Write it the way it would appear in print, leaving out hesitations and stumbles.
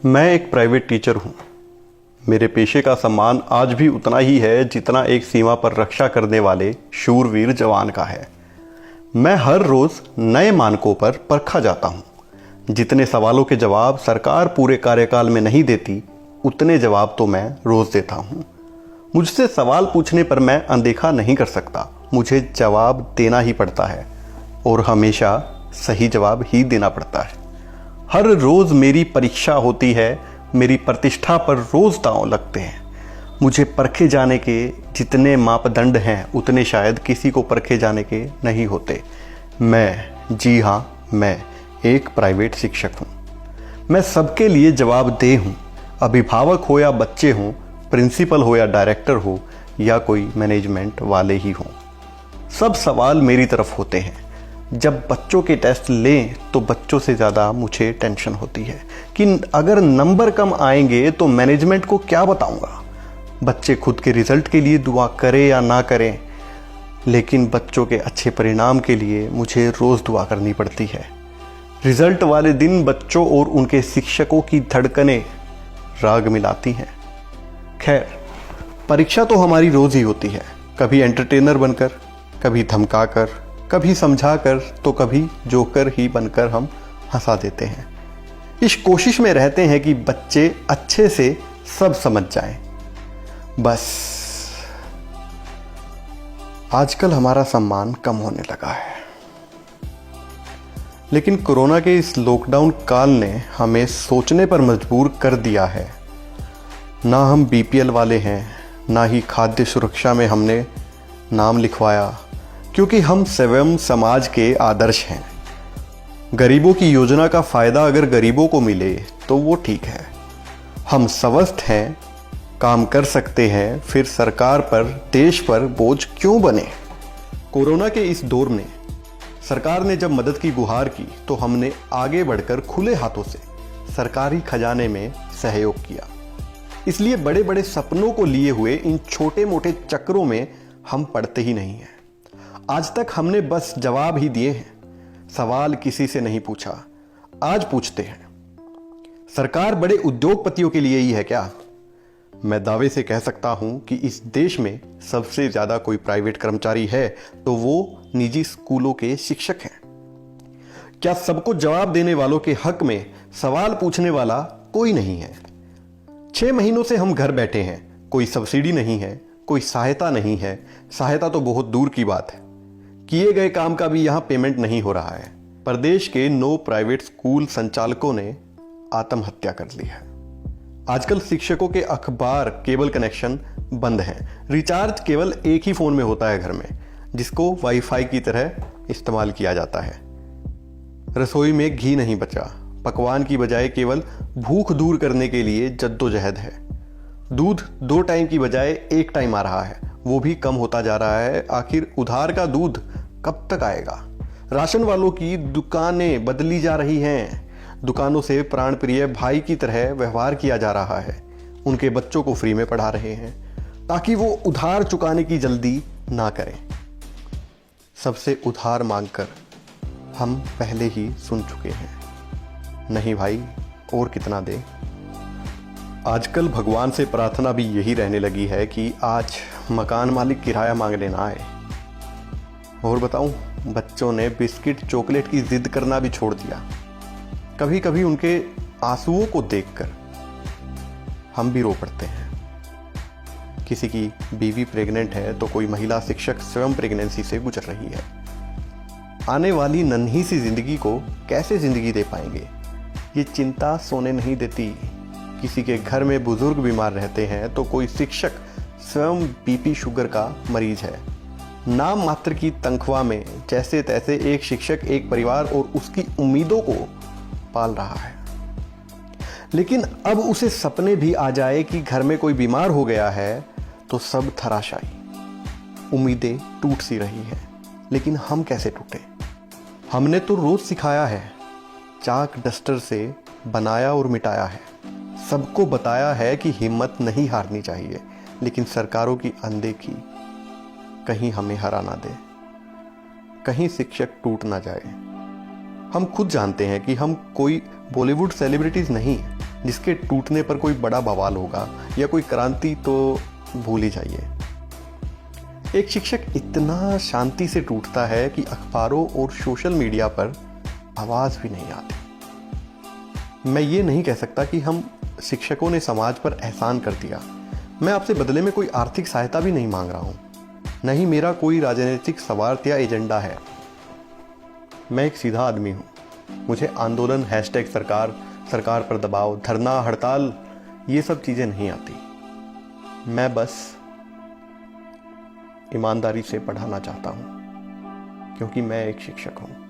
मैं एक private teacher हूँ। मेरे पेशे का सम्मान आज भी उतना ही है जितना एक सीमा पर रक्षा करने वाले शूरवीर जवान का है। मैं हर रोज़ नए मानकों पर परखा जाता हूँ। जितने सवालों के जवाब सरकार पूरे कार्यकाल में नहीं देती, उतने जवाब तो मैं रोज़ देता हूँ। मुझसे सवाल पूछने पर मैं अनदेखा नहीं कर सकता। मुझे जवाब देना ही पड़ता है और हमेशा सही जवाब ही देना पड़ता है। हर रोज़ मेरी परीक्षा होती है, मेरी प्रतिष्ठा पर रोज़ दांव लगते हैं। मुझे परखे जाने के जितने मापदंड हैं उतने शायद किसी को परखे जाने के नहीं होते। जी हाँ, मैं एक प्राइवेट शिक्षक हूँ। मैं सबके लिए जवाबदेह हूँ। अभिभावक हो या बच्चे हों, प्रिंसिपल हो या डायरेक्टर हो या कोई मैनेजमेंट वाले ही हों, सब सवाल मेरी तरफ होते हैं। जब बच्चों के टेस्ट लें तो बच्चों से ज़्यादा मुझे टेंशन होती है कि अगर नंबर कम आएंगे तो मैनेजमेंट को क्या बताऊंगा। बच्चे खुद के रिज़ल्ट के लिए दुआ करें या ना करें, लेकिन बच्चों के अच्छे परिणाम के लिए मुझे रोज़ दुआ करनी पड़ती है। रिज़ल्ट वाले दिन बच्चों और उनके शिक्षकों की धड़कनें राग मिलाती हैं। खैर, परीक्षा तो हमारी रोज़ ही होती है, कभी एंटरटेनर बनकर, कभी धमकाकर, कभी समझाकर, तो कभी जोकर ही बनकर हम हंसा देते हैं। इस कोशिश में रहते हैं कि बच्चे अच्छे से सब समझ जाएं। बस आजकल हमारा सम्मान कम होने लगा है। लेकिन कोरोना के इस लॉकडाउन काल ने हमें सोचने पर मजबूर कर दिया है। ना हम बीपीएल वाले हैं, ना ही खाद्य सुरक्षा में हमने नाम लिखवाया, क्योंकि हम स्वयं समाज के आदर्श हैं। गरीबों की योजना का फ़ायदा अगर गरीबों को मिले तो वो ठीक है। हम स्वस्थ हैं, काम कर सकते हैं, फिर सरकार पर, देश पर बोझ क्यों बने। कोरोना के इस दौर में सरकार ने जब मदद की गुहार की तो हमने आगे बढ़कर खुले हाथों से सरकारी खजाने में सहयोग किया। इसलिए बड़े बड़े सपनों को लिए हुए इन छोटे मोटे चक्रों में हम पड़ते ही नहीं हैं। आज तक हमने बस जवाब ही दिए हैं, सवाल किसी से नहीं पूछा। आज पूछते हैं, सरकार बड़े उद्योगपतियों के लिए ही है क्या? मैं दावे से कह सकता हूं कि इस देश में सबसे ज्यादा कोई प्राइवेट कर्मचारी है तो वो निजी स्कूलों के शिक्षक हैं। क्या सबको जवाब देने वालों के हक में सवाल पूछने वाला कोई नहीं है? 6 महीनों से हम घर बैठे हैं, कोई सब्सिडी नहीं है, कोई सहायता नहीं है। सहायता तो बहुत दूर की बात है, किए गए काम का भी यहां पेमेंट नहीं हो रहा है। प्रदेश के 9 प्राइवेट स्कूल संचालकों ने आत्महत्या कर ली है। आजकल शिक्षकों के अखबार केबल कनेक्शन बंद हैं। रिचार्ज केवल एक ही फोन में होता है घर में, जिसको वाईफाई की तरह इस्तेमाल किया जाता है। रसोई में घी नहीं बचा, पकवान की बजाय केवल भूख दूर करने के लिए जद्दोजहद है। दूध 2 टाइम की बजाय 1 टाइम आ रहा है, वो भी कम होता जा रहा है। आखिर उधार का दूध कब तक आएगा? राशन वालों की दुकानें बदली जा रही हैं। दुकानों से प्राण प्रिय भाई की तरह व्यवहार किया जा रहा है। उनके बच्चों को फ्री में पढ़ा रहे हैं ताकि वो उधार चुकाने की जल्दी ना करें। सबसे उधार मांगकर हम पहले ही सुन चुके हैं, नहीं भाई और कितना दे। आजकल भगवान से प्रार्थना भी यही रहने लगी है कि आज मकान मालिक किराया मांगने ना आए। और बताऊं, बच्चों ने बिस्किट चॉकलेट की जिद करना भी छोड़ दिया। कभी कभी उनके आंसुओं को देखकर हम भी रो पड़ते हैं। किसी की बीवी प्रेग्नेंट है तो कोई महिला शिक्षक स्वयं प्रेगनेंसी से गुजर रही है। आने वाली नन्ही सी जिंदगी को कैसे जिंदगी दे पाएंगे, ये चिंता सोने नहीं देती। किसी के घर में बुजुर्ग बीमार रहते हैं तो कोई शिक्षक स्वयं बीपी शुगर का मरीज है। नाम मात्र की तनख्वाह में जैसे तैसे एक शिक्षक एक परिवार और उसकी उम्मीदों को पाल रहा है। लेकिन अब उसे सपने भी आ जाए कि घर में कोई बीमार हो गया है तो सब धराशायी। उम्मीदें टूट सी रही है, लेकिन हम कैसे टूटे? हमने तो रोज सिखाया है, चाक डस्टर से बनाया और मिटाया है, सबको बताया है कि हिम्मत नहीं हारनी चाहिए। लेकिन सरकारों की अनदेखी कहीं हमें हरा ना दे, कहीं शिक्षक टूट ना जाए। हम खुद जानते हैं कि हम कोई बॉलीवुड सेलिब्रिटीज़ नहीं हैं जिसके टूटने पर कोई बड़ा बवाल होगा या कोई क्रांति तो भूल ही जाइए। एक शिक्षक इतना शांति से टूटता है कि अखबारों और सोशल मीडिया पर आवाज़ भी नहीं आती। मैं ये नहीं कह सकता कि हम शिक्षकों ने समाज पर एहसान कर दिया। मैं आपसे बदले में कोई आर्थिक सहायता भी नहीं मांग रहा हूँ, नहीं मेरा कोई राजनीतिक स्वार्थ या एजेंडा है। मैं एक सीधा आदमी हूँ। मुझे आंदोलन, हैशटैग सरकार पर दबाव, धरना, हड़ताल ये सब चीज़ें नहीं आती। मैं बस ईमानदारी से पढ़ाना चाहता हूँ क्योंकि मैं एक शिक्षक हूँ।